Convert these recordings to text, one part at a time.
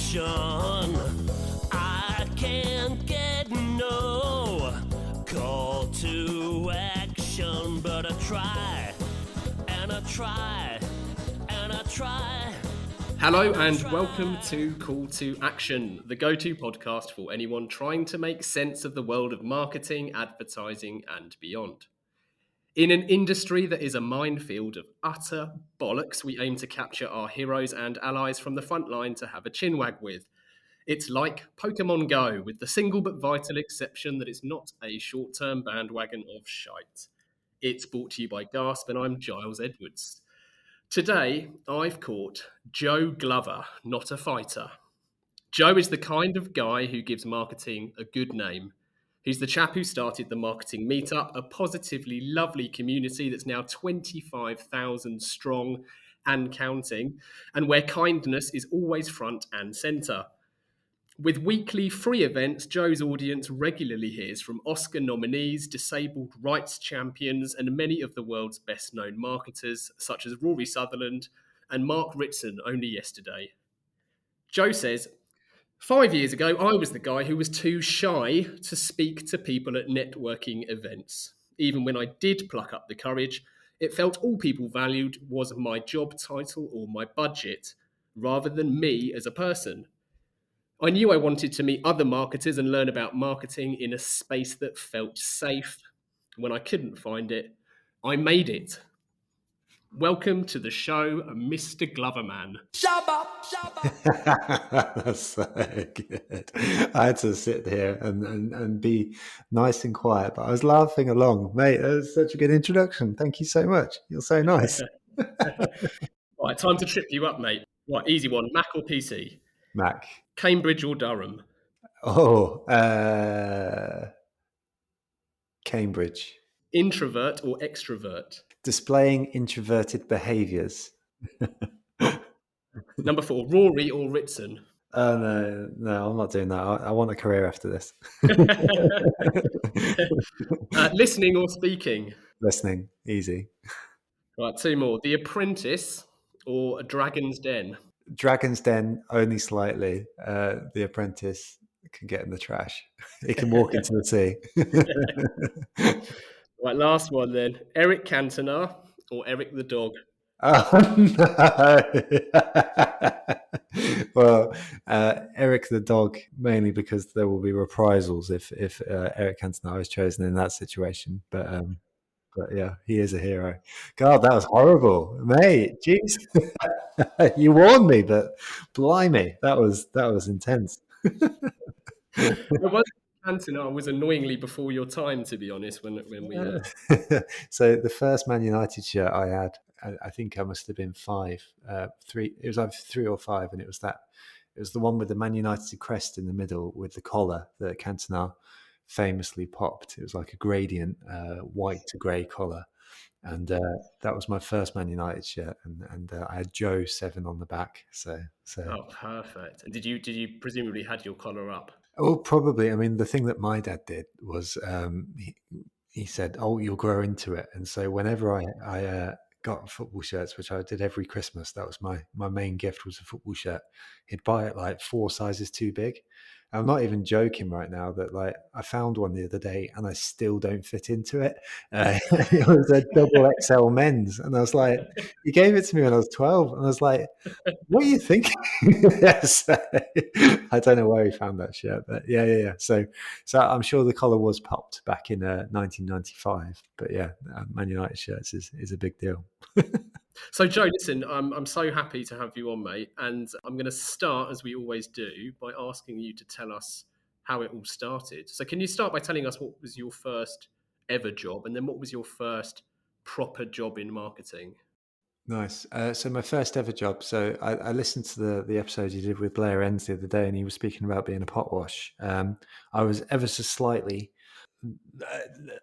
action. I can't get no call to action, but I try, and I try, and I try. Hello and welcome to Call to Action, the go-to podcast for anyone trying to make sense of the world of marketing, advertising and beyond. In an industry that is a minefield of utter bollocks, we aim to capture our heroes and allies from the front line to have a chinwag with. It's like Pokemon Go, with the single but vital exception that it's not a short-term bandwagon of shite. It's brought to you by Gasp and I'm Giles Edwards. Today, I've caught Joe Glover, not a fighter. Joe is the kind of guy who gives marketing a good name. He's the chap who started the Marketing Meetup, a positively lovely community that's now 25,000 strong and counting, and where kindness is always front and centre. With weekly free events, Joe's audience regularly hears from Oscar nominees, disabled rights champions, and many of the world's best-known marketers, such as Rory and Mark Ritson only yesterday. Joe says, 5 years ago, I was the guy who was too shy to speak to people at networking events. Even when I did pluck up the courage, it felt all people valued was my job title or my budget, rather than me as a person. I knew I wanted to meet other marketers and learn about marketing in a space that felt safe. When I couldn't find it, I made it. Welcome to the show, Mr. Gloverman. That's so good. I had to sit here and be nice and quiet, but I was laughing along. Mate, that was such a good introduction. Thank you so much. You're so nice. Right, time to trip you up, mate. Right, easy one. Mac or PC? Mac. Cambridge or Durham? Cambridge. Introvert or extrovert? Displaying introverted behaviours. Number 4, Rory or Ritson? Oh, no, I'm not doing that. I want a career after this. Listening or speaking? Listening, easy. Right, 2 more. The Apprentice or Dragon's Den? Dragon's Den, only slightly. The Apprentice can get in the trash. It can walk into the sea. Right, last one then. Eric Cantona or Eric the dog? Oh, no. Well, Eric the dog, mainly because there will be reprisals if Eric Cantona is chosen in that situation. But yeah, he is a hero. God, that was horrible, mate. Jeez, you warned me, but blimey, that was intense. Cantona was annoyingly before your time, to be honest. When we So the first Man United shirt I had, I think I must have been 5, 3. It was either 3 or 5, and it was the one with the Man United crest in the middle with the collar that Cantona famously popped. It was like a gradient, white to grey collar, and that was my first Man United shirt, and I had Joe 7 on the back. So oh, perfect. And did you presumably had your collar up? Oh, probably. I mean, the thing that my dad did was he said, "Oh, you'll grow into it." And so whenever I got football shirts, which I did every Christmas, that was my main gift, was a football shirt. He'd buy it like 4 sizes too big. I'm not even joking right now that like I found one the other day and I still don't fit into it. It was a double XL men's, and I was like, he gave it to me when I was 12, and I was like, what are you thinking? So, I don't know where he found that shirt, but yeah. So I'm sure the collar was popped back in 1995, but yeah, Man United shirts is a big deal. So, Joe, listen, I'm so happy to have you on, mate. And I'm going to start, as we always do, by asking you to tell us how it all started. So can you start by telling us what was your first ever job, and then what was your first proper job in marketing? Nice. So my first ever job. So I listened to the episode you did with Blair Enns the other day, and he was speaking about being a pot wash. I was ever so slightly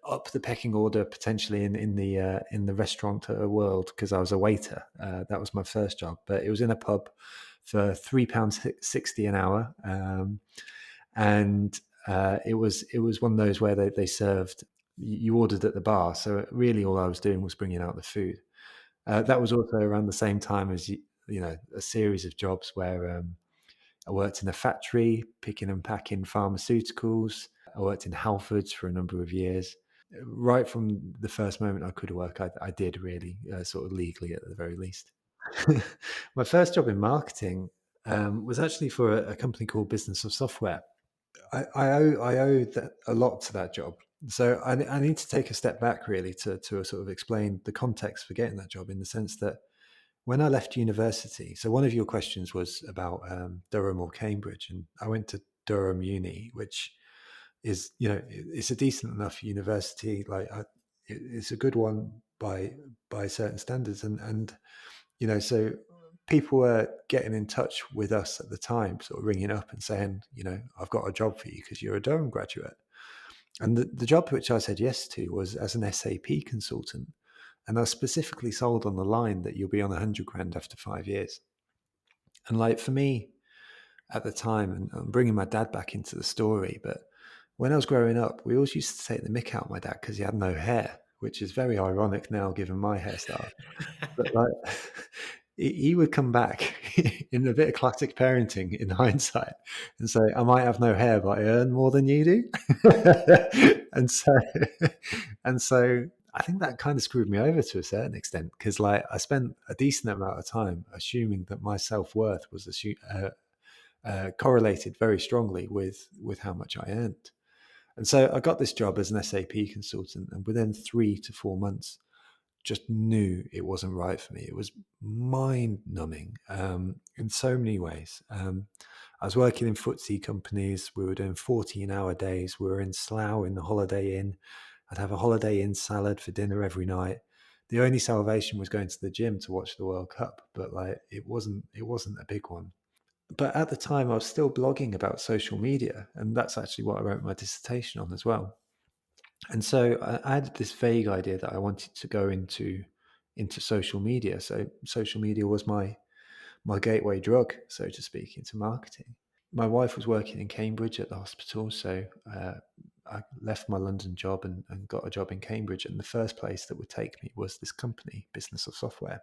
up the pecking order potentially in the restaurant world, because I was a waiter. That was my first job, but it was in a pub for £3.60 an hour, and it was one of those where they served. You ordered at the bar, so really all I was doing was bringing out the food. That was also around the same time as a series of jobs where I worked in a factory picking and packing pharmaceuticals. I worked in Halfords for a number of years. Right from the first moment I could work, I did really, sort of legally at the very least. My first job in marketing was actually for a company called Business of Software. I owe that a lot to that job. So I need to take a step back really to sort of explain the context for getting that job, in the sense that when I left university, so one of your questions was about Durham or Cambridge, and I went to Durham Uni, which is, it's a decent enough university. Like it's a good one by certain standards, and so people were getting in touch with us at the time, sort of ringing up and saying, I've got a job for you because you're a Durham graduate. And the job which I said yes to was as an SAP consultant. And I was specifically sold on the line that you'll be on 100 grand after 5 years. And like for me at the time, and I'm bringing my dad back into the story, but when I was growing up, we always used to take the mick out of my dad because he had no hair, which is very ironic now given my hairstyle. But like, he would come back in a bit of classic parenting in hindsight and say, I might have no hair, but I earn more than you do. and so I think that kind of screwed me over to a certain extent, because like I spent a decent amount of time assuming that my self-worth was correlated very strongly with how much I earned. And so I got this job as an SAP consultant, and within 3 to 4 months, just knew it wasn't right for me. It was mind-numbing in so many ways. I was working in FTSE companies. We were doing 14-hour days. We were in Slough in the Holiday Inn. I'd have a Holiday Inn salad for dinner every night. The only salvation was going to the gym to watch the World Cup, but like it wasn't a big one. But at the time, I was still blogging about social media, and that's actually what I wrote my dissertation on as well. And so I had this vague idea that I wanted to go into social media. So social media was my gateway drug, so to speak, into marketing. My wife was working in Cambridge at the hospital, so I left my London job and got a job in Cambridge. And the first place that would take me was this company, Business of Software.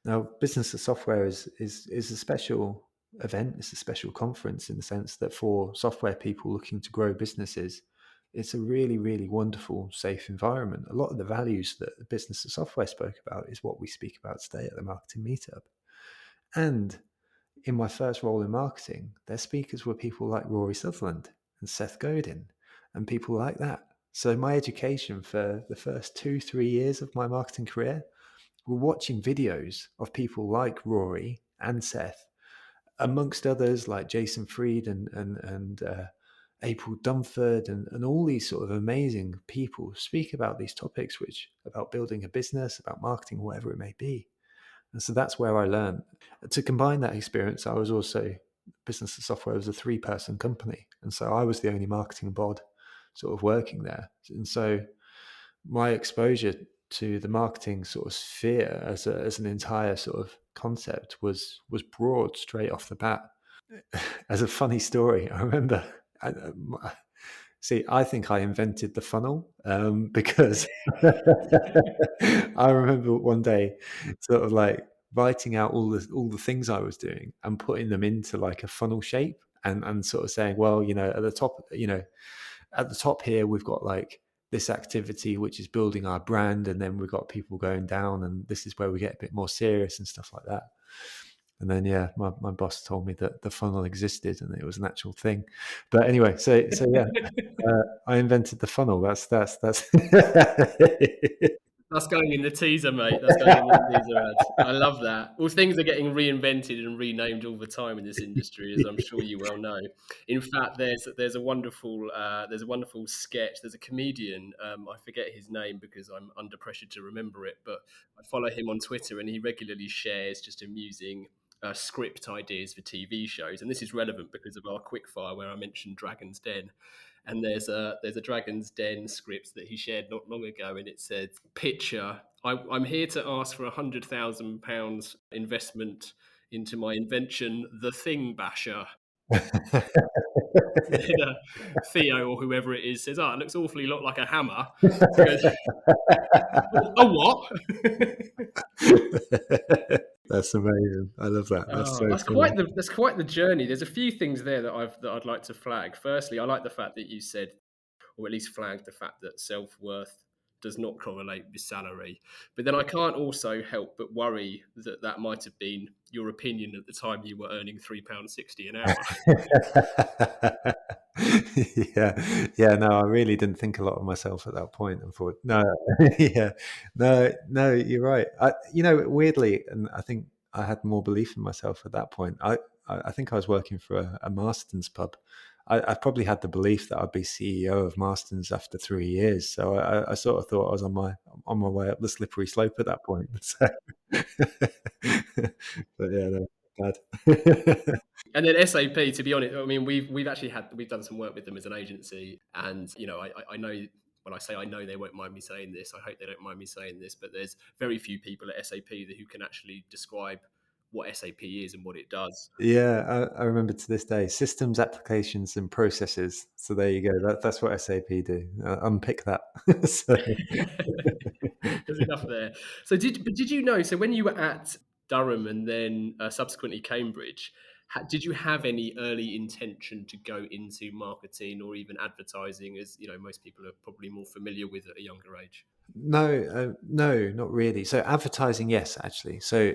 Now, Business of Software is a special event. It's a special conference in the sense that for software people looking to grow businesses, it's a really, really wonderful, safe environment. A lot of the values that Business of Software spoke about is what we speak about today at the Marketing Meetup. And in my first role in marketing, their speakers were people like Rory and Seth Godin and people like that. So my education for the first 2-3 years of my marketing career were watching videos of people like Rory and Seth, amongst others like Jason Fried and April Dunford and all these sort of amazing people speak about these topics, which about building a business, about marketing, whatever it may be. And so that's where I learned. To combine that experience, I was also, Business of Software was a 3-person company. And so I was the only marketing bod sort of working there. And so my exposure to the marketing sort of sphere as an entire sort of concept was broad straight off the bat. As a funny story, I remember, I think I invented the funnel because I remember one day sort of like writing out all the things I was doing and putting them into like a funnel shape and sort of saying, well, at the top here, we've got like this activity, which is building our brand. And then we've got people going down, and this is where we get a bit more serious and stuff like that. And then, yeah, my boss told me that the funnel existed and it was an actual thing. But anyway, so yeah, I invented the funnel. That's That's going in the teaser, mate. That's going in the teaser ads. I love that. All things are getting reinvented and renamed all the time in this industry, as I'm sure you well know. In fact, there's a wonderful sketch. There's a comedian. I forget his name because I'm under pressure to remember it, but I follow him on Twitter, and he regularly shares just amusing script ideas for TV shows. And this is relevant because of our quickfire where I mentioned Dragon's Den. And there's a Dragon's Den script that he shared not long ago, and it said, "Picture: I'm here to ask for £100,000 investment into my invention, the Thing Basher." Theo or whoever it is says, "Oh, it looks awfully lot like a hammer." He goes, "A what?" That's amazing. I love that. That's Oh, so funny. that's quite the journey. There's a few things there that I'd like to flag. Firstly, I like the fact that you said, or at least flagged the fact that self-worth does not correlate with salary. But then I can't also help but worry that that might have been your opinion at the time you were earning £3.60 an hour. Yeah. No, I really didn't think a lot of myself at that point. Unfortunately, no, yeah, no. You're right. Weirdly, and I think I had more belief in myself at that point. I think I was working for a Marston's pub. I probably had the belief that I'd be CEO of Marston's after 3 years. So I sort of thought I was on my way up the slippery slope at that point. So, but yeah, no, bad. And then SAP, to be honest, I mean, we've done some work with them as an agency, and I know when I say I know they won't mind me saying this. I hope they don't mind me saying this, but there's very few people at SAP who can actually describe what SAP is and what it does. Yeah, I remember to this day systems, applications, and processes. So there you go. That's what SAP do. Unpick that. So, There's enough there. So did you know? So when you were at Durham and then subsequently Cambridge, did you have any early intention to go into marketing or even advertising? As you know, most people are probably more familiar with at a younger age. no, not really. So advertising, yes, actually. So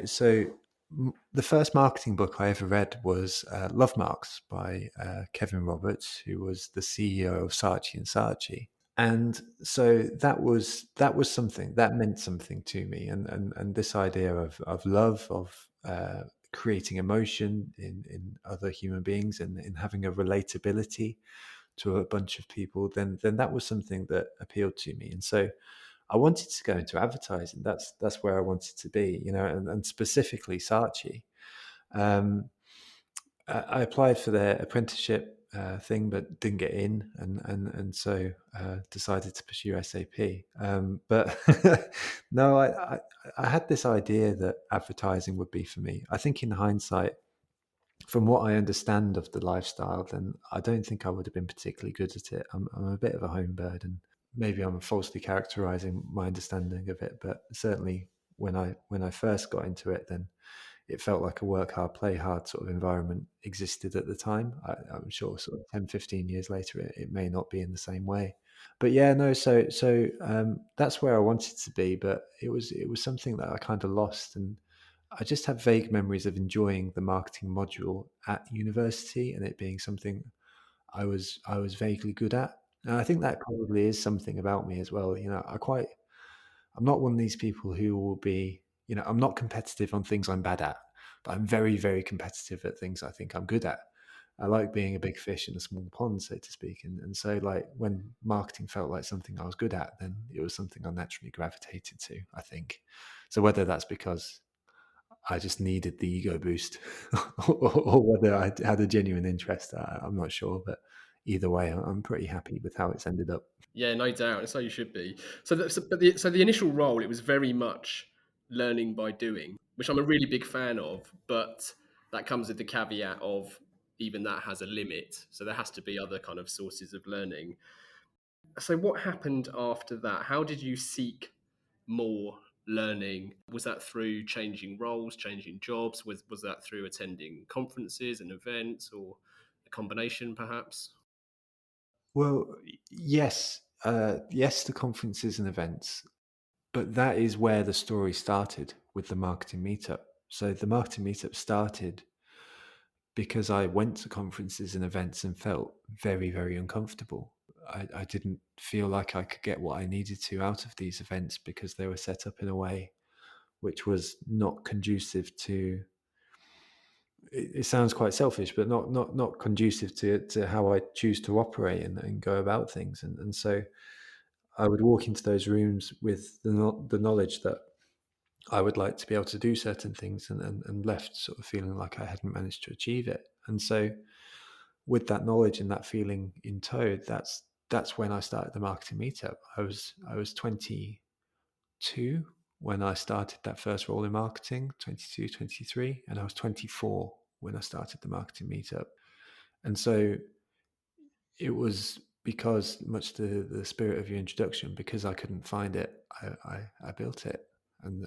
the first marketing book I ever read was Love Marks by Kevin Roberts, who was the CEO of Saatchi and Saatchi. And so that was something that meant something to me, and this idea of love, of creating emotion in other human beings, and in having a relatability to a bunch of people, then that was something that appealed to me. And so I wanted to go into advertising. That's where I wanted to be, and specifically Saatchi. Um, I applied for their apprenticeship thing, but didn't get in, and so decided to pursue SAP. But no, I had this idea that advertising would be for me. I think in hindsight, from what I understand of the lifestyle, then I don't think I would have been particularly good at it. I'm a bit of a home bird, and maybe I'm falsely characterizing my understanding of it. But certainly, when I first got into it, then it felt like a work hard, play hard sort of environment existed at the time. I'm sure sort of 10, 15 years later, it may not be in the same way. But yeah, no, so that's where I wanted to be, but it was something that I kind of lost. And I just have vague memories of enjoying the marketing module at university and it being something I was vaguely good at. And I think that probably is something about me as well. I'm not one of these people who will be, I'm not competitive on things I'm bad at, but I'm very, very competitive at things I think I'm good at. I like being a big fish in a small pond, so to speak. And so, like, when marketing felt like something I was good at, then it was something I naturally gravitated to, I think. So, whether that's because I just needed the ego boost or whether I had a genuine interest, I'm not sure. But either way, I'm pretty happy with how it's ended up. Yeah, no doubt. And so you should be. So the initial role, it was very much learning by doing, which I'm a really big fan of. But that comes with the caveat of even that has a limit. So there has to be other kind of sources of learning. So what happened after that? How did you seek more learning? Was that through changing roles, changing jobs? Was that through attending conferences and events, or a combination perhaps? Well, yes, yes to conferences and events, but that is where the story started with the marketing meetup. So the marketing meetup started because I went to conferences and events and felt very, very uncomfortable. I didn't feel like I could get what I needed to out of these events because they were set up in a way which was not conducive to. It sounds quite selfish, but not conducive to how I choose to operate and go about things. And so I would walk into those rooms with the knowledge that I would like to be able to do certain things, and left sort of feeling like I hadn't managed to achieve it. And so with that knowledge and that feeling in tow, that's when I started the marketing meetup. I was 22 when I started that first role in marketing, 22, 23, and I was 24 when I started the marketing meetup. And so it was because, much to the spirit of your introduction, because I couldn't find it, I built it. And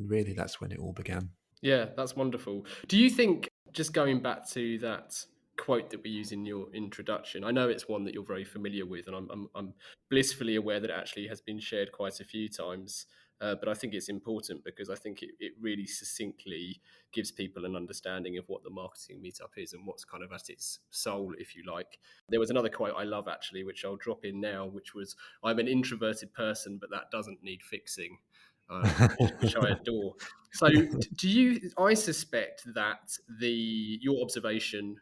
really that's when it all began. Yeah, that's wonderful. Do you think, just going back to that quote that we use in your introduction, I know it's one that you're very familiar with, and I'm blissfully aware that it actually has been shared quite a few times. But I think it's important because I think it really succinctly gives people an understanding of what the marketing meetup is and what's kind of at its soul, if you like. There was another quote I love actually, which I'll drop in now, which was, "I'm an introverted person, but that doesn't need fixing," which I adore. So, do you? I suspect that your observation,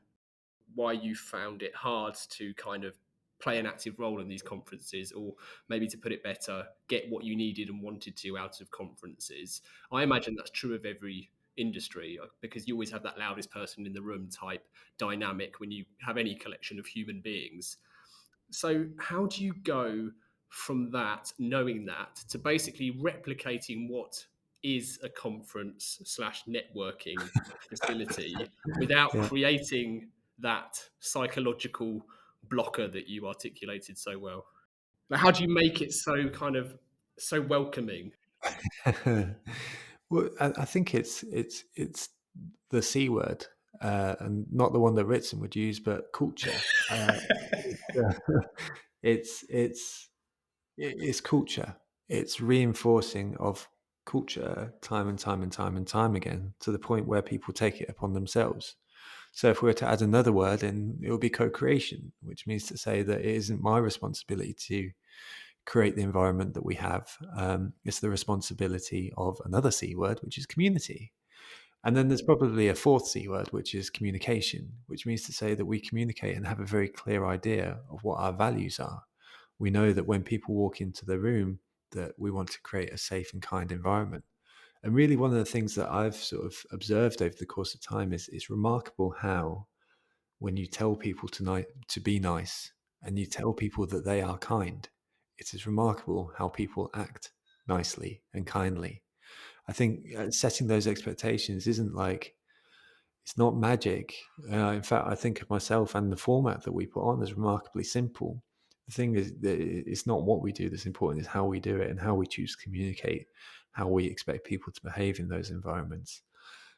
why you found it hard to kind of play an active role in these conferences, or maybe to put it better, get what you needed and wanted to out of conferences. I imagine that's true of every industry because you always have that loudest person in the room type dynamic when you have any collection of human beings. So, how do you go from that, knowing that, to basically replicating what is a conference slash networking facility without Yeah. creating that psychological blocker that you articulated so well? Like, how do you make it so kind of so welcoming? Well, I think it's the C word, and not the one that Ritson would use, but culture. It's it's it's culture. It's reinforcing of culture time and time and time and time again, to the point where people take it upon themselves. So if we were to add another word in, it would be co-creation, which means to say that it isn't my responsibility to create the environment that we have. It's the responsibility of another C word, which is community. And then there's probably a fourth C word, which is communication, which means to say that we communicate and have a very clear idea of what our values are. We know that when people walk into the room, that we want to create a safe and kind environment. And really, one of the things that I've sort of observed over the course of time is it's remarkable how, when you tell people to be nice and you tell people that they are kind, it is remarkable how people act nicely and kindly. I think setting those expectations isn't like, it's not magic. In fact, I think of myself and the format that we put on as remarkably simple. The thing is, that it's not what we do that's important, it's how we do it and how we choose to communicate, how we expect people to behave in those environments.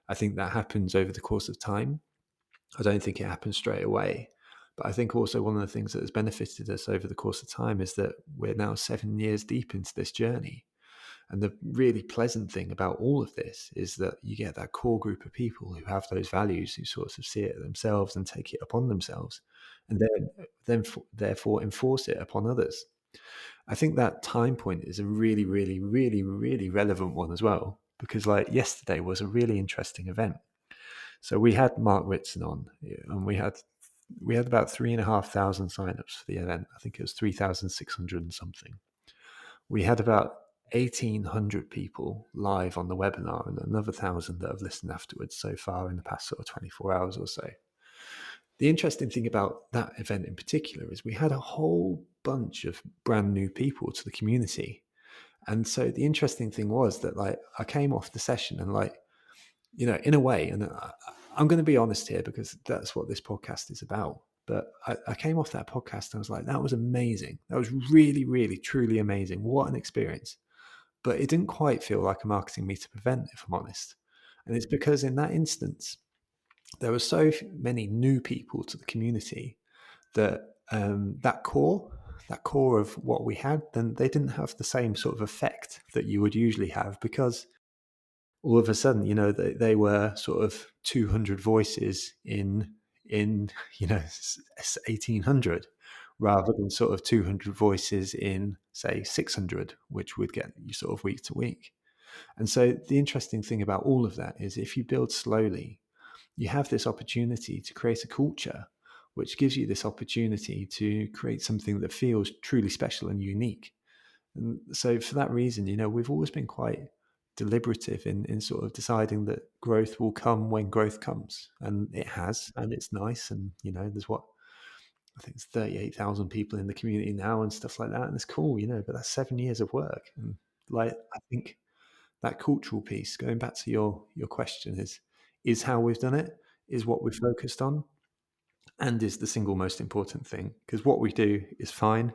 I think that happens over the course of time. I don't think it happens straight away. But I think also one of the things that has benefited us over the course of time is that we're now 7 years deep into this journey. And the really pleasant thing about all of this is that you get that core group of people who have those values, who sort of see it themselves and take it upon themselves, and then therefore enforce it upon others. I think that time point is a really, really, really, really relevant one as well, because like yesterday was a really interesting event. So we had Mark Ritson on, and we had about 3,500 signups for the event. I think it was 3,600 and something. We had about 1,800 people live on the webinar and another 1,000 that have listened afterwards so far in the past sort of 24 hours or so. The interesting thing about that event in particular is we had a whole bunch of brand new people to the community. And so the interesting thing was that like I came off the session and like, in a way, and I'm going to be honest here because that's what this podcast is about. But I came off that podcast and I was like, that was amazing. That was really, really, truly amazing. What an experience. But it didn't quite feel like a marketing meetup event, if I'm honest. And it's because in that instance, there were so many new people to the community that that core of what we had, then they didn't have the same sort of effect that you would usually have, because all of a sudden, they were sort of 200 voices in 1,800, rather than sort of 200 voices in, say, 600, which would get you sort of week to week. And so the interesting thing about all of that is if you build slowly, you have this opportunity to create a culture, which gives you this opportunity to create something that feels truly special and unique. And so for that reason, we've always been quite deliberative in sort of deciding that growth will come when growth comes. And it has, and it's nice. And, there's I think it's 38,000 people in the community now and stuff like that. And it's cool, but that's 7 years of work. And like, I think that cultural piece, going back to your question, is how we've done it, is what we've focused on, and is the single most important thing. Because what we do is fine,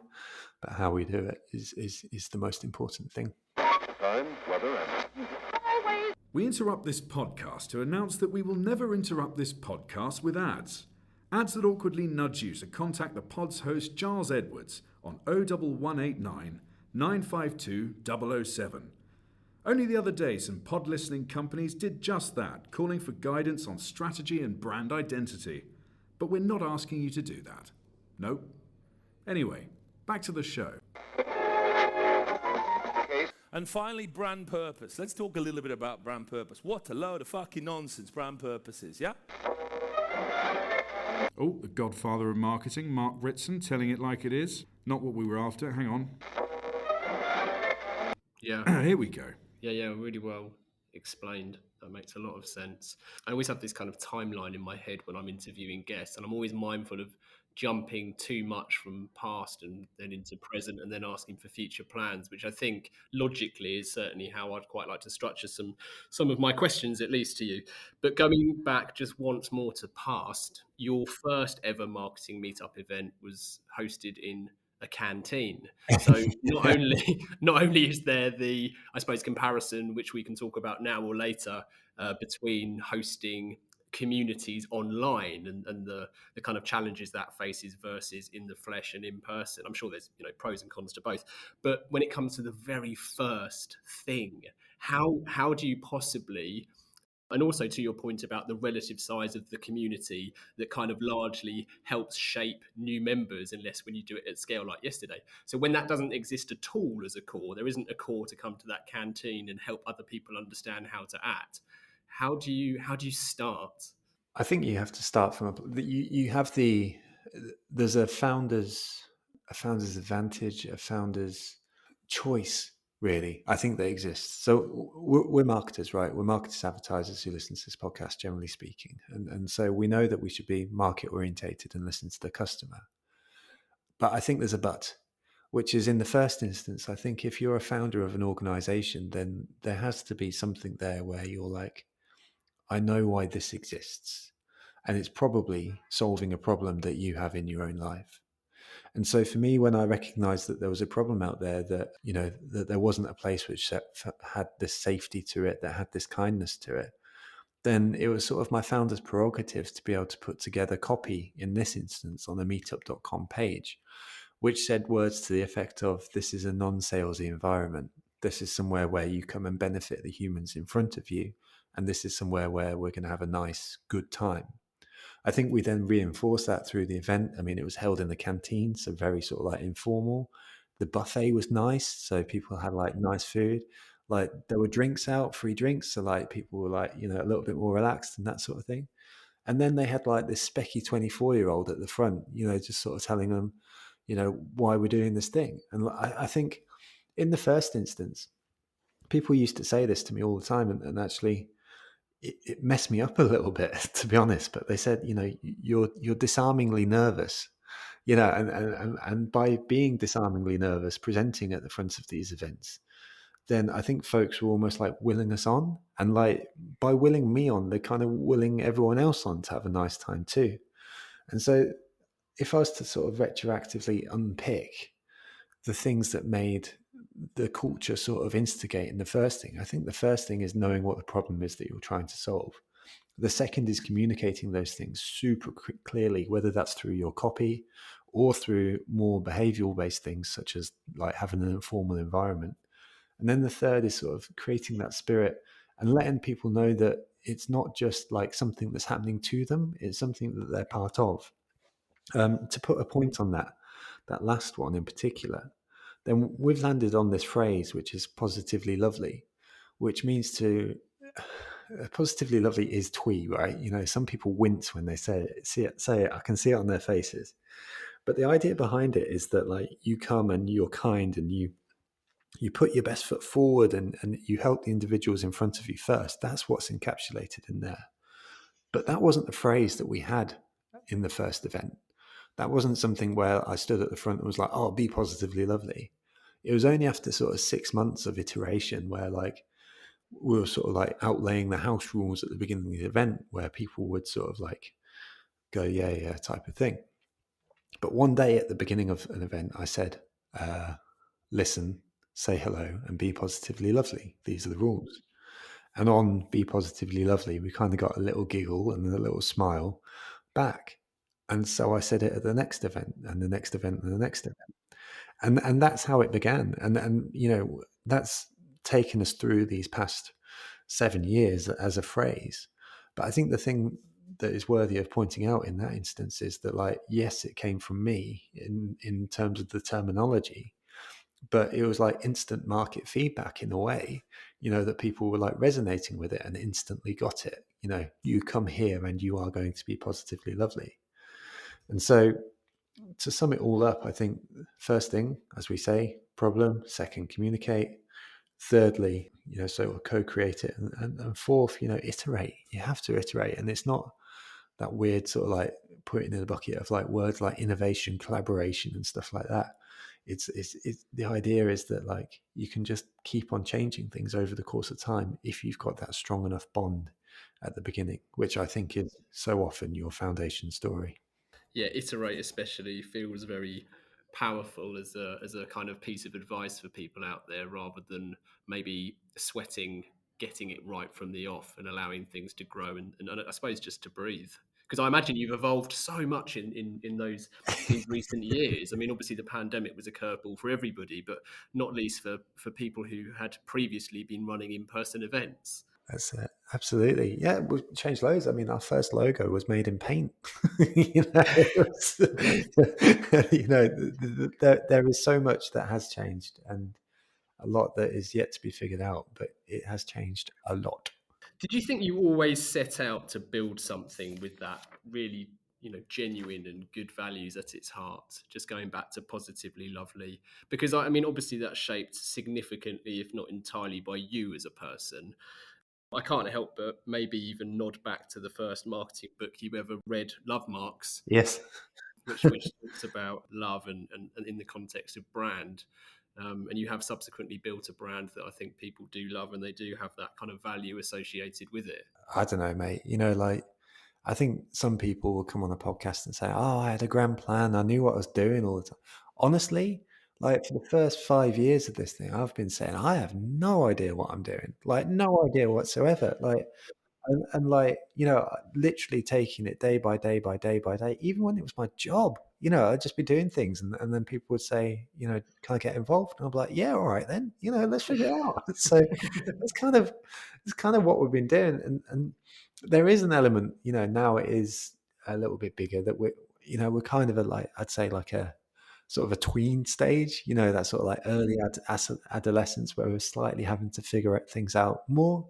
but how we do it is the most important thing. Time, weather, and We interrupt this podcast to announce that we will never interrupt this podcast with ads. Ads that awkwardly nudge you to contact the pod's host Giles Edwards on 01189 952 007. Only the other day, some pod listening companies did just that, calling for guidance on strategy and brand identity. But we're not asking you to do that. Nope. Anyway, back to the show. And finally, brand purpose. Let's talk a little bit about brand purpose. What a load of fucking nonsense brand purpose is, yeah? Oh, the godfather of marketing, Mark Ritson, telling it like it is. Not what we were after. Hang on. Yeah. Here we go. Yeah, really well explained. That makes a lot of sense. I always have this kind of timeline in my head when I'm interviewing guests, and I'm always mindful of jumping too much from past and then into present and then asking for future plans, which I think logically is certainly how I'd quite like to structure some of my questions, at least to you. But going back just once more to past, your first ever marketing meetup event was hosted in a canteen. So not only is there the, I suppose, comparison, which we can talk about now or later, between hosting communities online and the kind of challenges that faces versus in the flesh and in person. I'm sure there's pros and cons to both. But when it comes to the very first thing, how do you possibly, and also to your point about the relative size of the community that kind of largely helps shape new members, unless when you do it at scale like yesterday. So when that doesn't exist at all as a core, there isn't a core to come to that canteen and help other people understand how to act. How do you start? I think you have to start from you have there's a founder's advantage, a founder's choice, really. I think that exists. So we're marketers, right? We're marketers, advertisers who listen to this podcast, generally speaking, and so we know that we should be market orientated and listen to the customer. But I think there's a but, which is in the first instance, I think if you're a founder of an organization, then there has to be something there where you're like, I know why this exists. And it's probably solving a problem that you have in your own life. And so for me, when I recognized that there was a problem out there, that, that there wasn't a place which had this safety to it, that had this kindness to it, then it was sort of my founder's prerogative to be able to put together copy, in this instance, on the meetup.com page, which said words to the effect of, this is a non-salesy environment. This is somewhere where you come and benefit the humans in front of you. And this is somewhere where we're going to have a nice, good time. I think we then reinforced that through the event. I mean, it was held in the canteen, so very sort of like informal. The buffet was nice, so people had like nice food. Like there were drinks out, free drinks, so like people were like, a little bit more relaxed and that sort of thing. And then they had like this specky 24-year-old at the front, just sort of telling them, why we're doing this thing. And I think in the first instance, people used to say this to me all the time, and actually it messed me up a little bit, to be honest. But they said, you're disarmingly nervous, and by being disarmingly nervous, presenting at the front of these events, then I think folks were almost like willing us on, and like by willing me on, they're kind of willing everyone else on to have a nice time too. And so if I was to sort of retroactively unpick the things that made the culture sort of instigate in the first thing, I think the first thing is knowing what the problem is that you're trying to solve. The second is communicating those things super clearly, whether that's through your copy or through more behavioral based things, such as like having an informal environment. And then the third is sort of creating that spirit and letting people know that it's not just like something that's happening to them, it's something that they're part of. To put a point on that last one in particular, then we've landed on this phrase, which is positively lovely, which means to positively lovely is twee, right? Some people wince when they say it. I can see it on their faces. But the idea behind it is that like you come and you're kind and you put your best foot forward and you help the individuals in front of you first. That's what's encapsulated in there. But that wasn't the phrase that we had in the first event. That wasn't something where I stood at the front and was like, oh, be positively lovely. It was only after sort of 6 months of iteration where like we were sort of like outlaying the house rules at the beginning of the event, where people would sort of like go, yeah, type of thing. But one day at the beginning of an event, I said, listen, say hello and be positively lovely. These are the rules. And on Be Positively Lovely, we kind of got a little giggle and a little smile back. And so I said it at the next event and the next event and the next event. And that's how it began. And you know, that's taken us through these past 7 years as a phrase. But I think the thing that is worthy of pointing out in that instance is that, like, yes, it came from me in terms of the terminology, but it was like instant market feedback in a way, you know, that people were like resonating with it and instantly got it. You know, you come here and you are going to be positively lovely. And so to sum it all up, I think first thing, as we say, problem. Second, communicate. Thirdly, you know, so co-create it. And fourth, you know, iterate. You have to iterate. And it's not that weird sort of like putting in a bucket of like words like innovation, collaboration and stuff like that. It's the idea is that like you can just keep on changing things over the course of time if you've got that strong enough bond at the beginning, which I think is so often your foundation story. Yeah, iterate especially feels very powerful as a kind of piece of advice for people out there, rather than maybe sweating getting it right from the off and allowing things to grow and I suppose just to breathe. Because I imagine you've evolved so much in these recent years. I mean, obviously the pandemic was a curveball for everybody, but not least for people who had previously been running in-person events. That's it. Absolutely. Yeah, we've changed loads. I mean, our first logo was made in paint. You know, you know, there is so much that has changed and a lot that is yet to be figured out, but it has changed a lot. Did you think you always set out to build something with that really, you know, genuine and good values at its heart? Just going back to positively lovely, because I mean, obviously that's shaped significantly, if not entirely, by you as a person. I can't help but maybe even nod back to the first marketing book you ever read, Love Marks, Yes. which talks about love and in the context of brand. And you have subsequently built a brand that I think people do love, and they do have that kind of value associated with it. I don't know, mate. You know, like, I think some people will come on a podcast and say, "Oh, I had a grand plan. I knew what I was doing all the time." Honestly, like for the first 5 years of this thing, I've been saying, I have no idea what I'm doing. Like, no idea whatsoever. Like, and like, you know, literally taking it day by day by day by day, even when it was my job, you know, I'd just be doing things and then people would say, you know, can I get involved? And I'm like, yeah, all right then, you know, let's figure it out. So it's kind of what we've been doing. And there is an element, you know, now it is a little bit bigger that you know, we're kind of like, I'd say like a sort of a tween stage, you know, that sort of like early adolescence where we're slightly having to figure things out more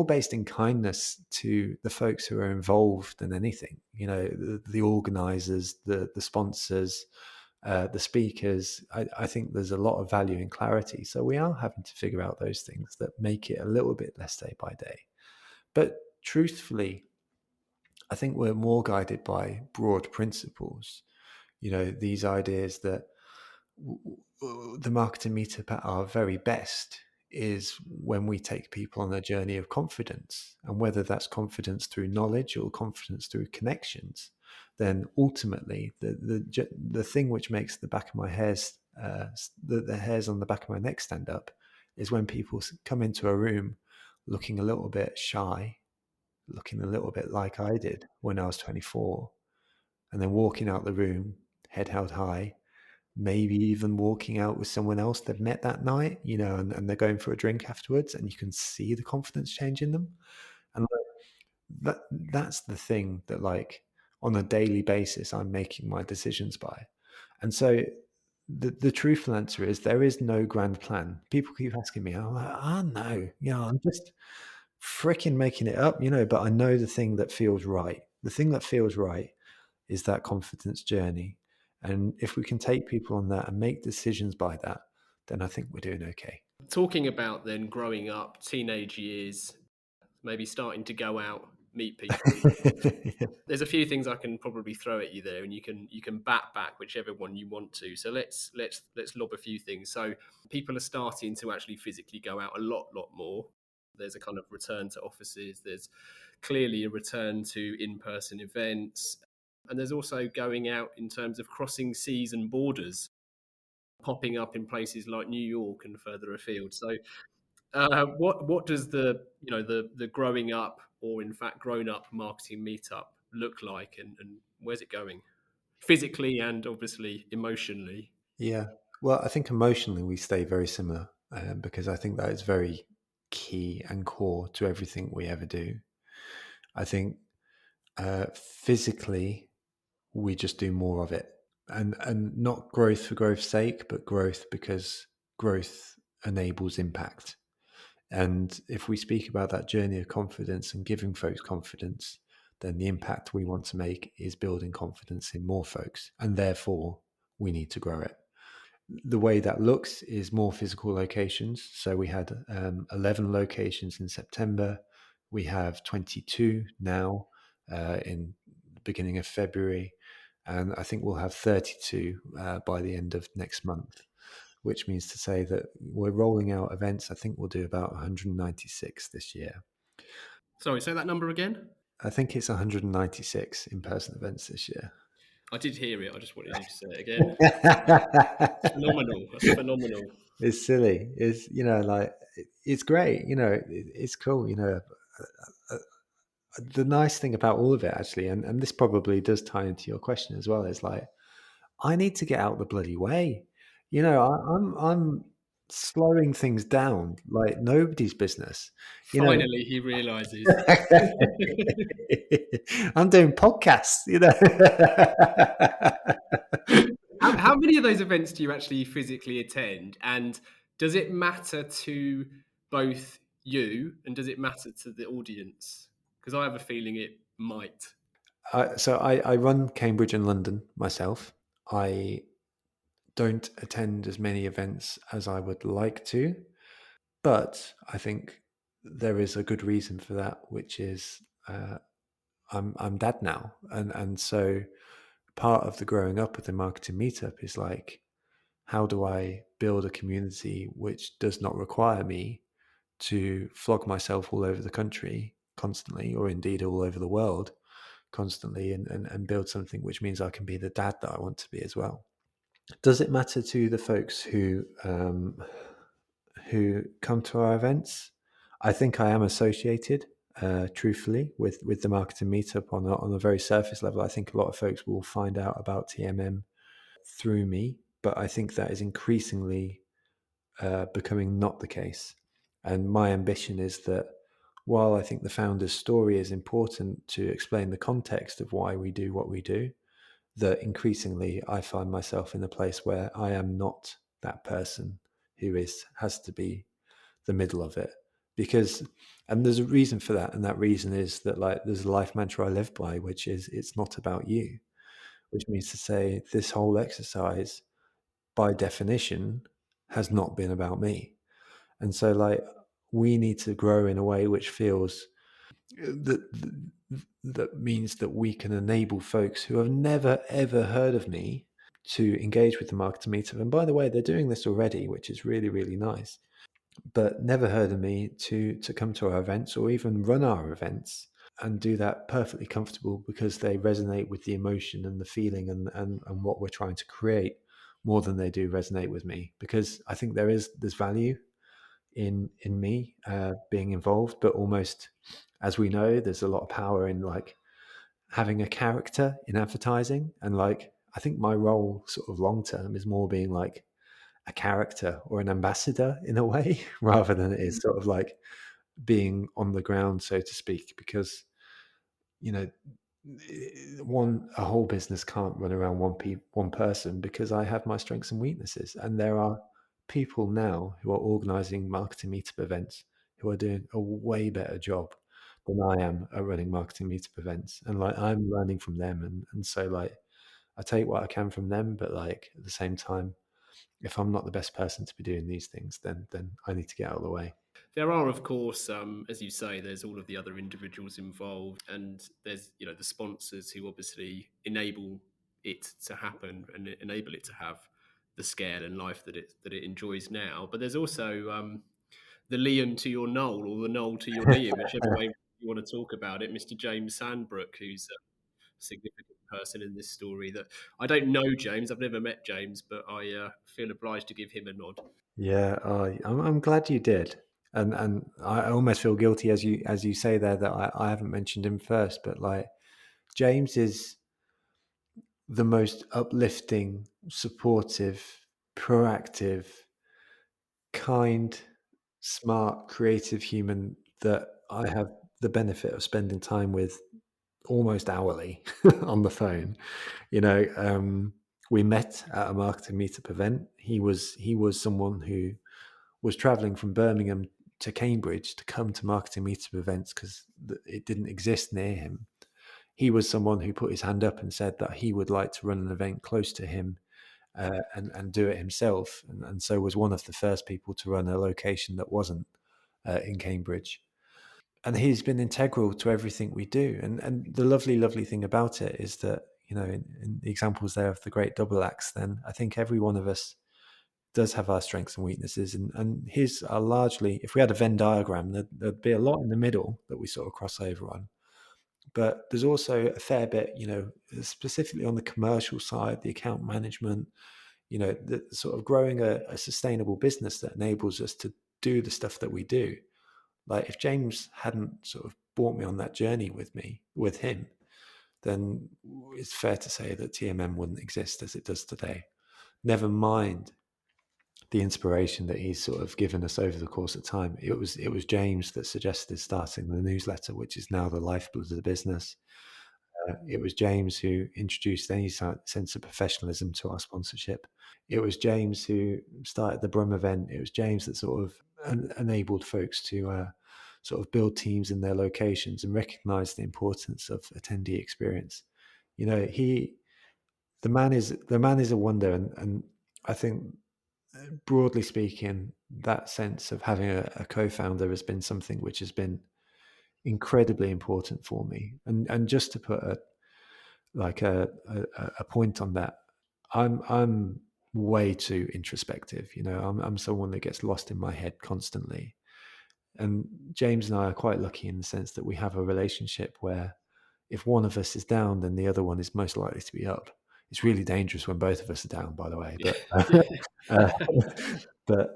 based in kindness to the folks who are involved than anything. You know, the organizers, the sponsors, the speakers. I think there's a lot of value in clarity. So we are having to figure out those things that make it a little bit less day by day. But truthfully, I think we're more guided by broad principles. You know, these ideas that the Marketing Meetup at our very best is when we take people on a journey of confidence, and whether that's confidence through knowledge or confidence through connections, then ultimately the thing which makes the back of my hairs the hairs on the back of my neck stand up is when people come into a room looking a little bit shy, looking a little bit like I did when I was 24, and then walking out the room head held high, maybe even walking out with someone else they've met that night, you know, and they're going for a drink afterwards, and you can see the confidence change in them. And that's the thing that, like, on a daily basis, I'm making my decisions by. And so the truthful answer is there is no grand plan. People keep asking me, I'm like, no, you know, I'm just freaking making it up, you know, but I know the thing that feels right. The thing that feels right is that confidence journey. And if we can take people on that and make decisions by that, then I think we're doing okay. Talking about then growing up, teenage years, maybe starting to go out, meet people. Yeah. There's a few things I can probably throw at you there, and you can bat back whichever one you want to. So let's lob a few things. So people are starting to actually physically go out a lot more. There's a kind of return to offices. There's clearly a return to in-person events, and there's also going out in terms of crossing seas and borders, popping up in places like New York and further afield. So What does the the growing up, or in fact grown up marketing meetup look like, and where's it going physically and obviously emotionally? Yeah. Well, I think emotionally we stay very similar, because I think that is very key and core to everything we ever do. I think physically we just do more of it, and not growth for growth's sake, but growth because growth enables impact. And if we speak about that journey of confidence and giving folks confidence, then the impact we want to make is building confidence in more folks, and therefore we need to grow it. The way that looks is more physical locations. So we had 11 locations in September. We have 22 now in the beginning of February. And I think we'll have 32 by the end of next month, which means to say that we're rolling out events. I think we'll do about 196 this year. Sorry, say that number again. I think it's 196 in-person events this year. I did hear it. I just wanted you to say it again. It's phenomenal. That's phenomenal. It's silly. It's, like, it's great. It's cool. The nice thing about all of it, actually, and this probably does tie into your question as well, is like, I need to get out the bloody way. I'm slowing things down like nobody's business. Finally, he realizes. I'm doing podcasts. How many of those events do you actually physically attend? And does it matter to both you and does it matter to the audience? Because I have a feeling it might. So I run Cambridge and London myself. I don't attend as many events as I would like to, but I think there is a good reason for that, which is I'm dad now, and so part of the growing up with the Marketing Meetup is like, how do I build a community which does not require me to flog myself all over the country constantly, or indeed all over the world constantly, and build something which means I can be the dad that I want to be as well. Does it matter to the folks who come to our events? I think I am associated, truthfully, with the Marketing Meetup on a very surface level. I think a lot of folks will find out about TMM through me, but I think that is increasingly becoming not the case. And my ambition is that while I think the founder's story is important to explain the context of why we do what we do, that increasingly I find myself in a place where I am not that person who has to be the middle of it. And there's a reason for that, and that reason is that, like, there's a life mantra I live by, which is it's not about you, which means to say this whole exercise by definition has not been about me. And so, like, we need to grow in a way which feels that means that we can enable folks who have never ever heard of me to engage with the Marketing Meetup. And by the way, they're doing this already, which is really, really nice, but never heard of me to come to our events or even run our events, and do that perfectly comfortable because they resonate with the emotion and the feeling and what we're trying to create more than they do resonate with me. Because I think there's value in me being involved, but almost, as we know, there's a lot of power in like having a character in advertising. And like, I think my role sort of long term is more being like a character or an ambassador in a way, rather than it is sort of like being on the ground, so to speak, because a whole business can't run around one person, because I have my strengths and weaknesses, and there are people now who are organizing Marketing Meetup events who are doing a way better job than I am at running Marketing Meetup events, and like, I'm learning from them, and so like, I take what I can from them, but like, at the same time, if I'm not the best person to be doing these things, then I need to get out of the way. There are, of course, as you say, there's all of the other individuals involved, and there's the sponsors who obviously enable it to happen and enable it to have the scale and life that it enjoys now. But there's also the Liam to your Noel, or the Noel to your Liam, whichever way you want to talk about it, Mr. James Sandbrook, who's a significant person in this story. That I don't know James, I've never met James, but I feel obliged to give him a nod. Yeah, I'm glad you did. And I almost feel guilty as you say there that I haven't mentioned him first, but like James is the most uplifting, supportive, proactive, kind, smart, creative human that I have the benefit of spending time with almost hourly on the phone. We met at a marketing meetup event. He was someone who was traveling from Birmingham to Cambridge to come to marketing meetup events because it didn't exist near him. He was someone who put his hand up and said that he would like to run an event close to him and do it himself, and so was one of the first people to run a location that wasn't in Cambridge. And he's been integral to everything we do. And the lovely thing about it is that, in the examples there of the great double acts, then I think every one of us does have our strengths and weaknesses. And his are largely, if we had a Venn diagram, there'd be a lot in the middle that we sort of cross over on. But there's also a fair bit, specifically on the commercial side, the account management, the sort of growing a sustainable business that enables us to do the stuff that we do. Like if James hadn't sort of brought me on that journey with him, then it's fair to say that TMM wouldn't exist as it does today. Never mind the inspiration that he's sort of given us over the course of time. It was James that suggested starting the newsletter, which is now the lifeblood of the business. It was James who introduced any sense of professionalism to our sponsorship. It was James who started the Brum event. It was James that sort of enabled folks to sort of build teams in their locations and recognize the importance of attendee experience. The man is a wonder, and I think, broadly speaking, that sense of having a co-founder has been something which has been incredibly important for me. And just to put a point on that, I'm way too introspective. I'm someone that gets lost in my head constantly. And James and I are quite lucky in the sense that we have a relationship where if one of us is down, then the other one is most likely to be up. It's really dangerous when both of us are down, by the way. But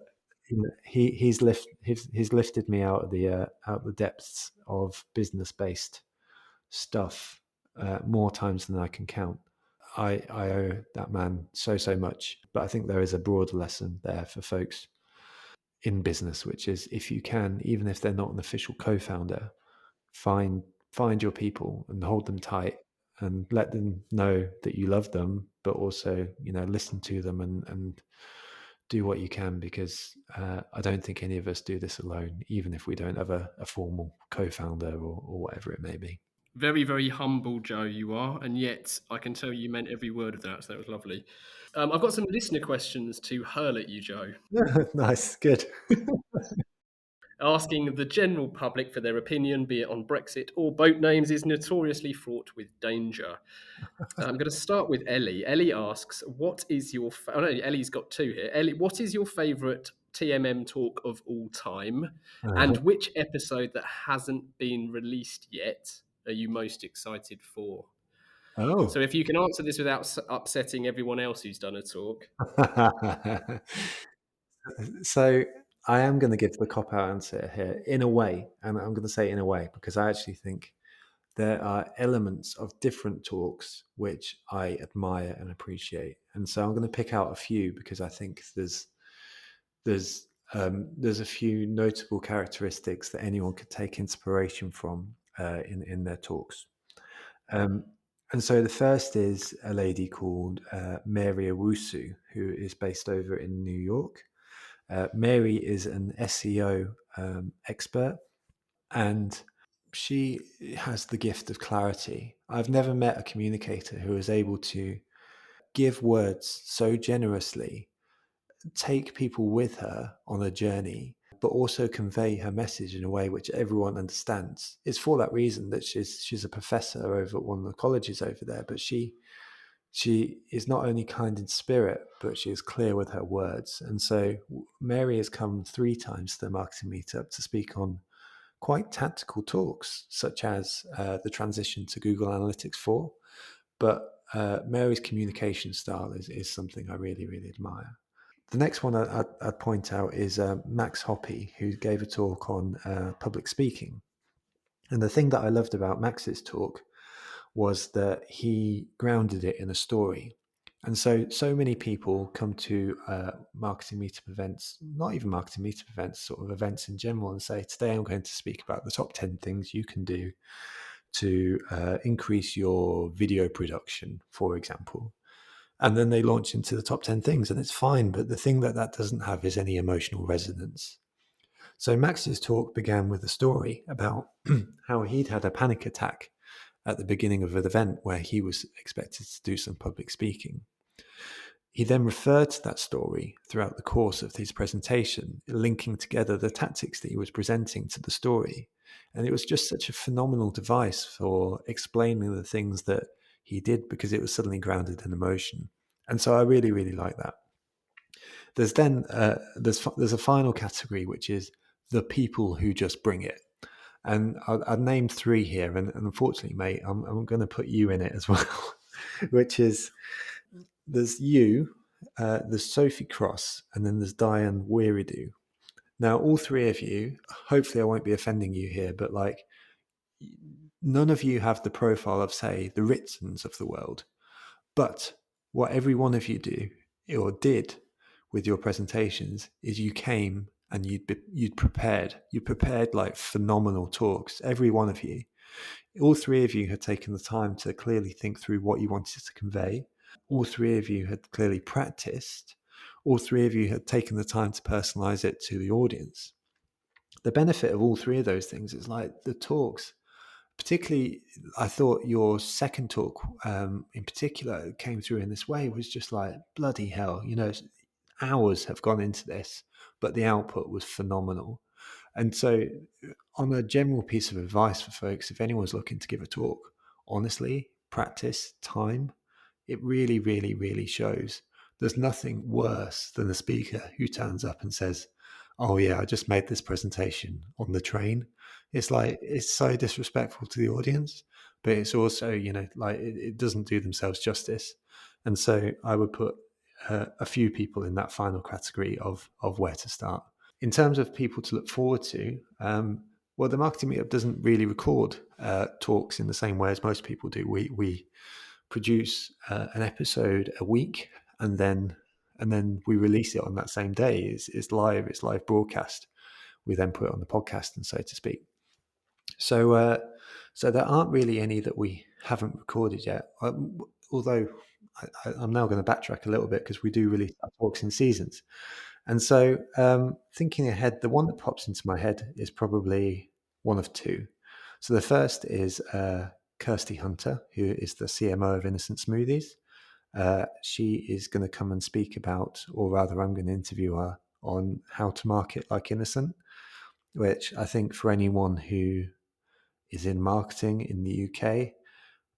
he's lifted me out of the depths of business-based stuff more times than I can count. I owe that man so much, but I think there is a broader lesson there for folks in business, which is if you can, even if they're not an official co-founder, find your people and hold them tight and let them know that you love them, but also, listen to them and do what you can, because I don't think any of us do this alone, even if we don't have a formal co-founder or whatever it may be. Very, very humble, Joe, you are, and yet I can tell you meant every word of that, so that was lovely. I've got some listener questions to hurl at you, Joe. Nice, good. Asking the general public for their opinion, be it on Brexit or boat names, is notoriously fraught with danger. I'm going to start with Ellie. Ellie asks, what is your... Ellie's got two here. Ellie, what is your favourite TMM talk of all time? And which episode that hasn't been released yet are you most excited for? Oh. So if you can answer this without upsetting everyone else who's done a talk. So I am going to give the cop-out answer here in a way, and I'm going to say in a way because I actually think there are elements of different talks which I admire and appreciate. And so I'm going to pick out a few because I think there's a few notable characteristics that anyone could take inspiration from in their talks. And so the first is a lady called Mary Owusu, who is based over in New York. Mary is an SEO expert, and she has the gift of clarity. I've never met a communicator who is able to give words so generously, take people with her on a journey, but also convey her message in a way which everyone understands. It's for that reason that she's a professor over at one of the colleges over there, but she is not only kind in spirit, but she is clear with her words. And so Mary has come 3 times to the Marketing Meetup to speak on quite tactical talks, such as the transition to Google Analytics 4. But Mary's communication style is something I really, really admire. The next one I'd point out is Max Hoppy, who gave a talk on public speaking. And the thing that I loved about Max's talk was that he grounded it in a story. And so many people come to marketing meetup events, not even marketing meetup events, sort of events in general, and say, today I'm going to speak about the top 10 things you can do to increase your video production, for example. And then they launch into the top 10 things, and it's fine. But the thing that doesn't have is any emotional resonance. So Max's talk began with a story about how he'd had a panic attack at the beginning of an event where he was expected to do some public speaking. He then referred to that story throughout the course of his presentation, linking together the tactics that he was presenting to the story. And it was just such a phenomenal device for explaining the things that he did, because it was suddenly grounded in emotion. And so I really, really like that. There's then there's a final category, which is the people who just bring it. And I've named 3 here, and unfortunately, mate, I'm going to put you in it as well, which is there's you, there's Sophie Cross, and then there's Diane Weiridu. Now, all 3 of you, hopefully I won't be offending you here, but like, none of you have the profile of, say, the Ritsons of the world. But what every one of you do or did with your presentations is you came and you'd prepared. You prepared like phenomenal talks, every one of you. All 3 of you had taken the time to clearly think through what you wanted to convey. All 3 of you had clearly practiced. All 3 of you had taken the time to personalize it to the audience. The benefit of all 3 of those things is like the talks, particularly, I thought your second talk in particular came through in this way, was just like, bloody hell, hours have gone into this, but the output was phenomenal. And so on a general piece of advice for folks, if anyone's looking to give a talk, honestly, practice, time, it really, really, really shows. There's nothing worse than a speaker who turns up and says, oh yeah, I just made this presentation on the train. It's like, it's so disrespectful to the audience, but it's also, like it doesn't do themselves justice. And so I would put a few people in that final category of where to start. In terms of people to look forward to, well, the Marketing Meetup doesn't really record talks in the same way as most people do. We produce an episode a week, and then we release it on that same day. It's live broadcast. We then put it on the podcast, and so to speak. So there aren't really any that we haven't recorded yet. Although I'm now going to backtrack a little bit, because we do release our talks in seasons. And so thinking ahead, the one that pops into my head is probably one of 2. So the first is Kirsty Hunter, who is the CMO of Innocent Smoothies. She is going to come and speak about, or rather I'm going to interview her on how to market like Innocent, which I think for anyone who is in marketing in the UK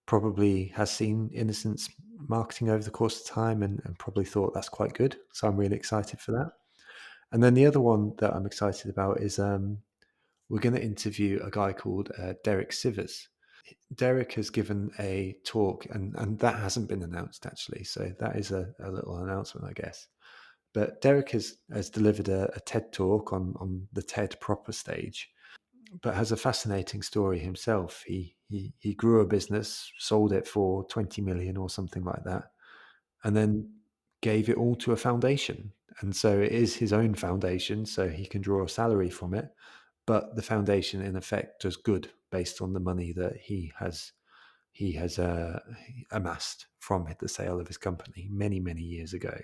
probably has seen Innocent's marketing over the course of time and probably thought that's quite good. So I'm really excited for that. And then the other one that I'm excited about is we're going to interview a guy called Derek Sivers. Derek has given a talk, and that hasn't been announced actually. So that is a little announcement, I guess. But Derek has delivered a TED talk on the TED proper stage, but has a fascinating story himself. He grew a business, sold it for 20 million or something like that, and then gave it all to a foundation. And so it is his own foundation, so he can draw a salary from it. But the foundation, in effect, does good based on the money that he has amassed from the sale of his company many, many years ago.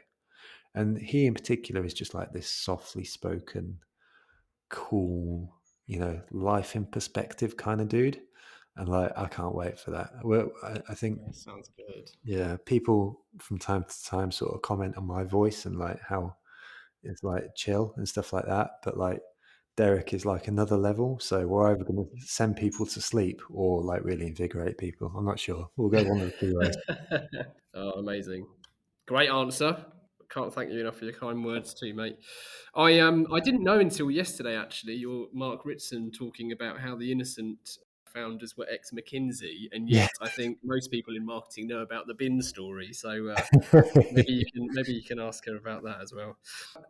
And he, in particular, is just like this softly spoken, cool, life in perspective kind of dude. And like, I can't wait for that. Well, I think That sounds good. yeah, people from time to time sort of comment on my voice and like how it's like chill and stuff like that. But like Derek is like another level. So we're either going to send people to sleep or like really invigorate people. I'm not sure. We'll go one of the 2 ways. Oh, amazing. Great answer. Can't thank you enough for your kind words too, mate. I didn't know until yesterday, actually, your Mark Ritson talking about how the Innocent founders were ex-McKinsey, and Yeah. yet I think most people in marketing know about the bin story. So maybe you can ask her about that as well.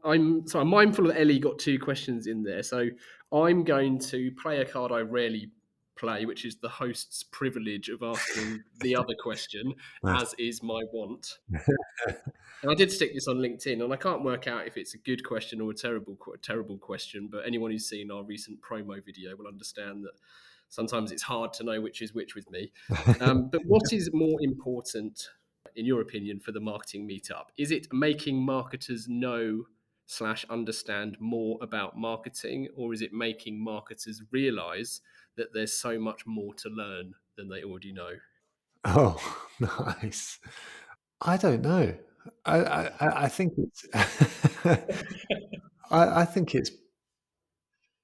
I'm mindful that Ellie got 2 questions in there, so I'm going to play a card I rarely play, which is the host's privilege of asking the other question, Nice. as is my want. And I did stick this on LinkedIn, and I can't work out if it's a good question or a terrible question. But anyone who's seen our recent promo video will understand that sometimes it's hard to know which is which with me. But what is more important, in your opinion, for the marketing meetup? Is it making marketers know / understand more about marketing, or is it making marketers realize that there's so much more to learn than they already know? Oh, nice. I don't know. I think it's. I think it's.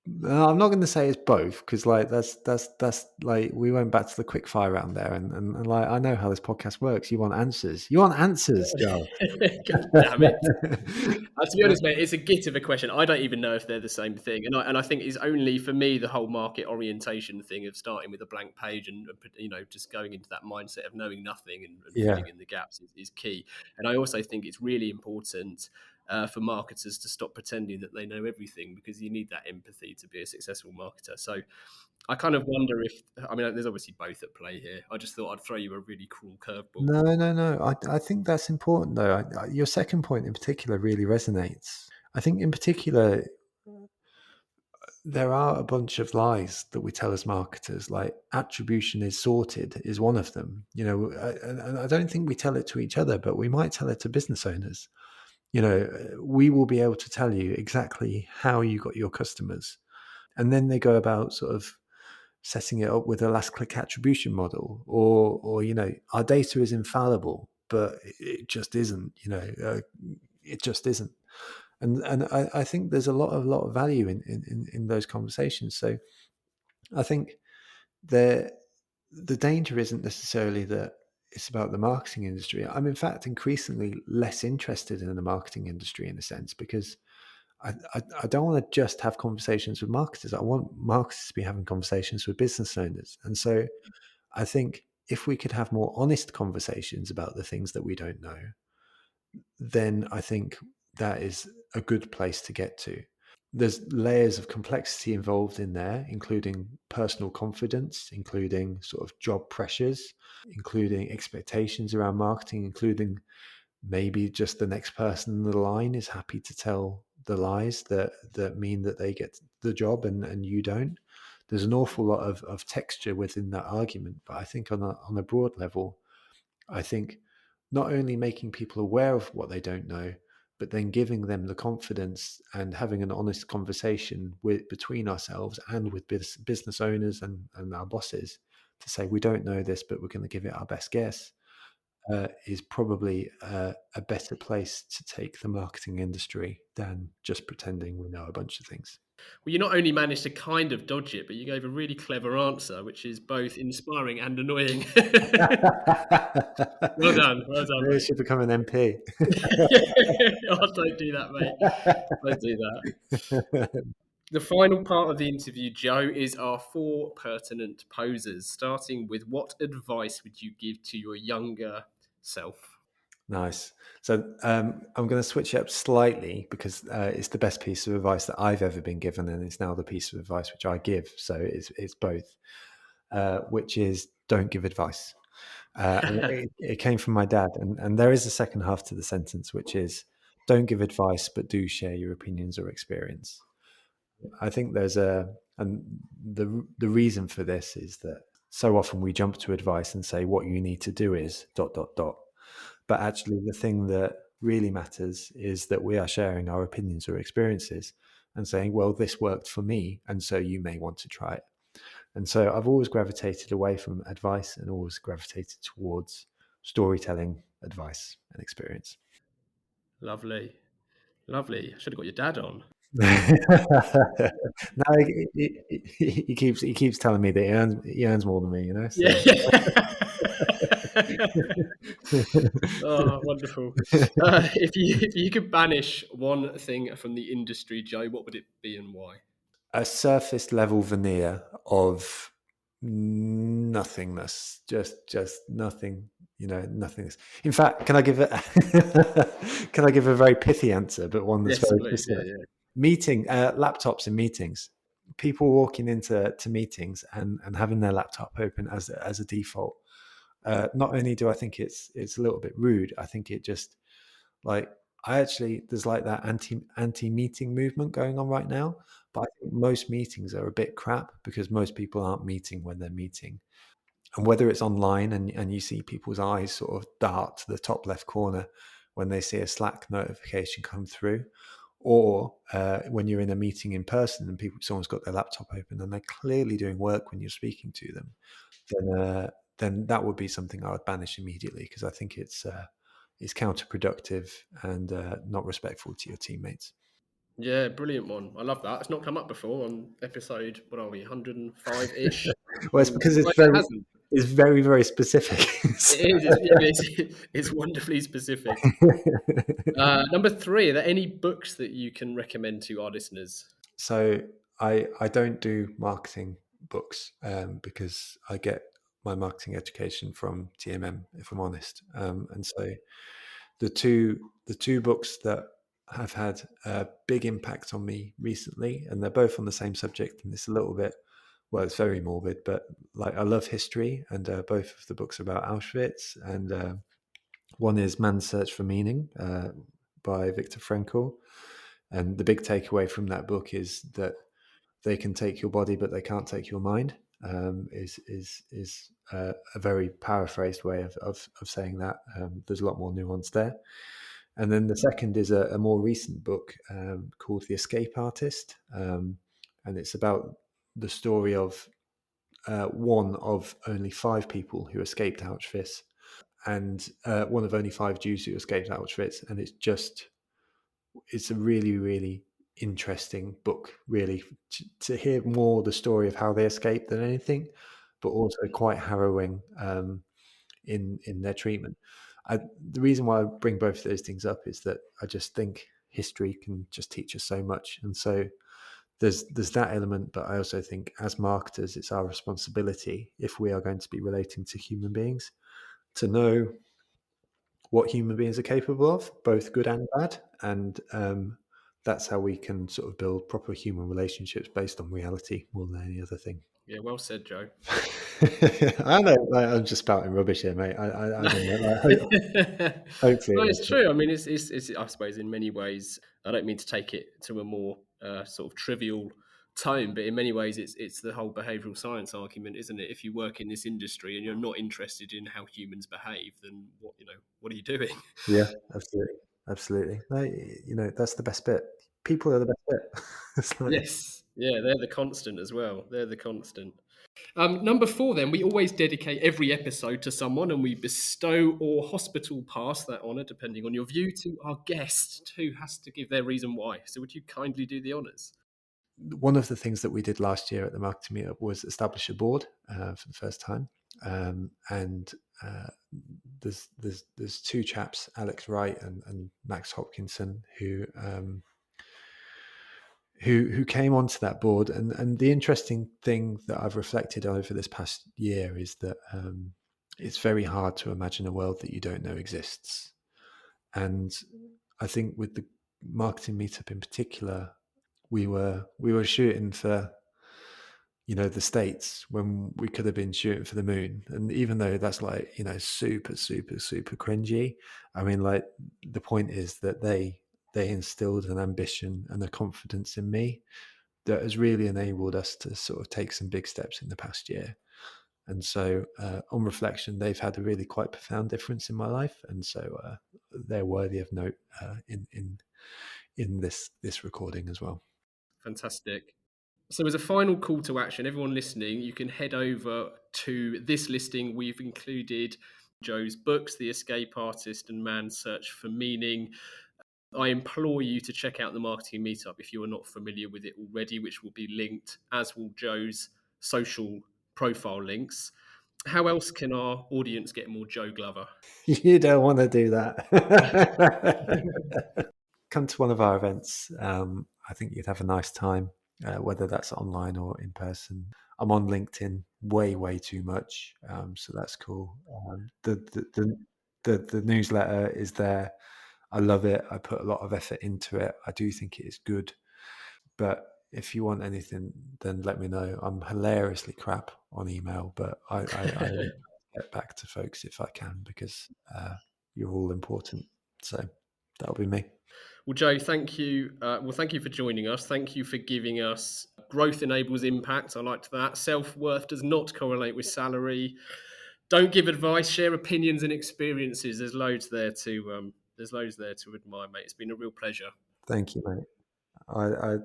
No, I'm not going to say it's both, because like that's like we went back to the quick fire round there, and like I know how this podcast works. You want answers. You want answers, Joe. God damn it. To be honest, mate, it's a git of a question. I don't even know if they're the same thing. And I think it's only, for me, the whole market orientation thing of starting with a blank page and, just going into that mindset of knowing nothing and filling in the gaps is key. And I also think it's really important for marketers to stop pretending that they know everything, because you need that empathy to be a successful marketer. So I kind of wonder if, there's obviously both at play here. I just thought I'd throw you a really cruel curveball. No. I think that's important, though. Your second point in particular really resonates. I think in particular, there are a bunch of lies that we tell as marketers, like attribution is sorted is one of them. And I don't think we tell it to each other, but we might tell it to business owners. We will be able to tell you exactly how you got your customers. And then they go about sort of setting it up with a last click attribution model, or our data is infallible, but it just isn't. It just isn't. And I think there's a lot of value in those conversations. So I think the danger isn't necessarily that it's about the marketing industry. I'm in fact increasingly less interested in the marketing industry in a sense, because I don't want to just have conversations with marketers. I want marketers to be having conversations with business owners. And so I think if we could have more honest conversations about the things that we don't know, then I think that is a good place to get to. There's layers of complexity involved in there, including personal confidence, including sort of job pressures, including expectations around marketing, including maybe just the next person in the line is happy to tell the lies that mean that they get the job and you don't. There's an awful lot of texture within that argument. But I think on a broad level, I think not only making people aware of what they don't know, but then giving them the confidence and having an honest conversation between ourselves and with business owners and our bosses to say, we don't know this, but we're going to give it our best guess, is probably a better place to take the marketing industry than just pretending we know a bunch of things. Well, you not only managed to kind of dodge it, but you gave a really clever answer, which is both inspiring and annoying. Well done. Maybe I should become an MP. Oh, don't do that, mate. Don't do that. The final part of the interview, Joe, is our 4 pertinent poses, starting with what advice would you give to your younger self? Nice. So I'm going to switch it up slightly, because it's the best piece of advice that I've ever been given, and it's now the piece of advice which I give. So it's both, which is don't give advice. And it came from my dad, and there is a second half to the sentence, which is don't give advice, but do share your opinions or experience. I think and the reason for this is that so often we jump to advice and say what you need to do is ... But actually the thing that really matters is that we are sharing our opinions or experiences and saying, well, this worked for me, and so you may want to try it. And so I've always gravitated away from advice and always gravitated towards storytelling, advice, and experience. Lovely. I should have got your dad on. No, he keeps telling me that he earns more than me, So. Oh, wonderful. If you could banish one thing from the industry, Joe, what would it be and why? A surface level veneer of nothingness, just nothing, nothingness. In fact, can I give can I give a very pithy answer, but one that's Yes, very please. specific? Yeah. Meeting laptops in meetings. People walking into meetings and having their laptop open as a default. Not only do I think it's a little bit rude, I think it just like there's like that anti meeting movement going on right now. But I think most meetings are a bit crap because most people aren't meeting when they're meeting. And whether it's online and you see people's eyes sort of dart to the top left corner when they see a Slack notification come through, or when you're in a meeting in person and someone's got their laptop open and they're clearly doing work when you're speaking to them, then that would be something I would banish immediately, because I think it's counterproductive and not respectful to your teammates. Yeah, brilliant one. I love that. It's not come up before on episode, what are we, 105-ish? Well, it's because it's very, very specific. It's wonderfully specific. Number 3, are there any books that you can recommend to our listeners? So I don't do marketing books because I get my marketing education from TMM, if I'm honest. And so the two books that have had a big impact on me recently, and they're both on the same subject, and it's a little bit, well, it's very morbid, but like I love history, and both of the books are about Auschwitz, and one is Man's Search for Meaning by Viktor Frankl. And the big takeaway from that book is that they can take your body, but they can't take your mind. Is a very paraphrased way of saying that. There's a lot more nuance there. And then the second is a more recent book called The Escape Artist, and it's about the story of one of only 5 people who escaped Auschwitz, and one of only 5 Jews who escaped Auschwitz. And it's a really, really interesting book, really, to hear more the story of how they escaped than anything, but also quite harrowing in their treatment. The reason why I bring both of those things up is that I just think history can just teach us so much. And so there's that element, but I also think as marketers, it's our responsibility, if we are going to be relating to human beings, to know what human beings are capable of, both good and bad. And that's how we can sort of build proper human relationships based on reality more than any other thing. Yeah, well said, Joe. I know, I'm just spouting rubbish here, mate. I don't know. Hopefully, No, it's true. I mean, it's I suppose in many ways, I don't mean to take it to a more sort of trivial tone, but in many ways, it's the whole behavioural science argument, isn't it? If you work in this industry and you're not interested in how humans behave, then what are you doing? Yeah, absolutely. No, that's the best bit. People are the best bit. It's like, Yes, yeah, they're the constant as well. They're the constant. Number 4, then, we always dedicate every episode to someone, and we bestow or hospital pass that honour, depending on your view, to our guest, who has to give their reason why. So would you kindly do the honours? one of the things that we did last year at the Marketing Meetup was establish a board for the first time. And there's 2 chaps, Alex Wright and Max Hopkinson, who came onto that board. And the interesting thing that I've reflected over this past year is that it's very hard to imagine a world that you don't know exists. And I think with the Marketing Meetup in particular, we were shooting for the States when we could have been shooting for the moon. And even though that's like super super super cringy, I mean, like, the point is that they instilled an ambition and a confidence in me that has really enabled us to sort of take some big steps in the past year. And so on reflection, they've had a really quite profound difference in my life, and so they're worthy of note in this recording as well. Fantastic. So as a final call to action, everyone listening, you can head over to this listing. We've included Joe's books, The Escape Artist and Man's Search for Meaning. I implore you to check out the Marketing Meetup if you are not familiar with it already, which will be linked, as will Joe's social profile links. How else can our audience get more Joe Glover? You don't want to do that. Come to one of our events. I think you'd have a nice time. whether that's online or in person. I'm on LinkedIn way too much, so that's cool. The newsletter is there. I love it. I put a lot of effort into it. I do think it is good. But if you want anything, then let me know. I'm hilariously crap on email, but I get back to folks if I can, because you're all important. So that'll be me. Well, Joe, thank you. Thank you for joining us. Thank you for giving us growth enables impact. I liked that. Self-worth does not correlate with salary. Don't give advice. Share opinions and experiences. There's loads there to admire, mate. It's been a real pleasure. Thank you, mate. I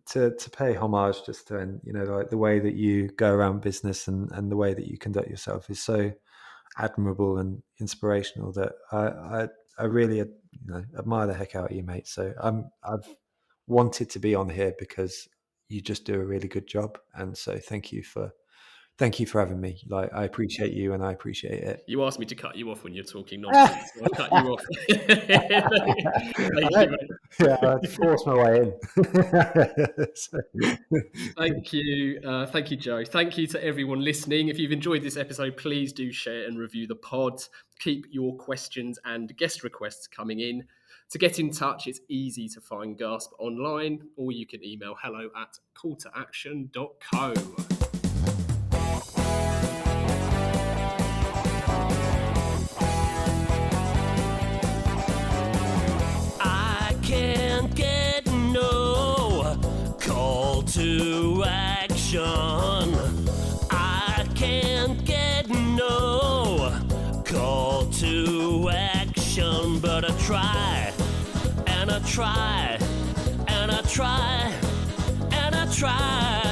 to pay homage just to end, like the way that you go around business and the way that you conduct yourself is so admirable and inspirational that I really admire the heck out of you, mate. So I've wanted to be on here because you just do a really good job, and so thank you for having me. Like, I appreciate you and I appreciate it. You asked me to cut you off when you're talking nonsense, so I cut you off. Thank you, mate. Yeah, I forced my way in. Thank you, Joe. Thank you to everyone listening. If you've enjoyed this episode, please do share and review the pod. Keep your questions and guest requests coming in. To get in touch, it's easy to find Gasp online, or you can email hello@calltoaction.co. To action, I can't get no call to action, but I try, and I try, and I try, and I try.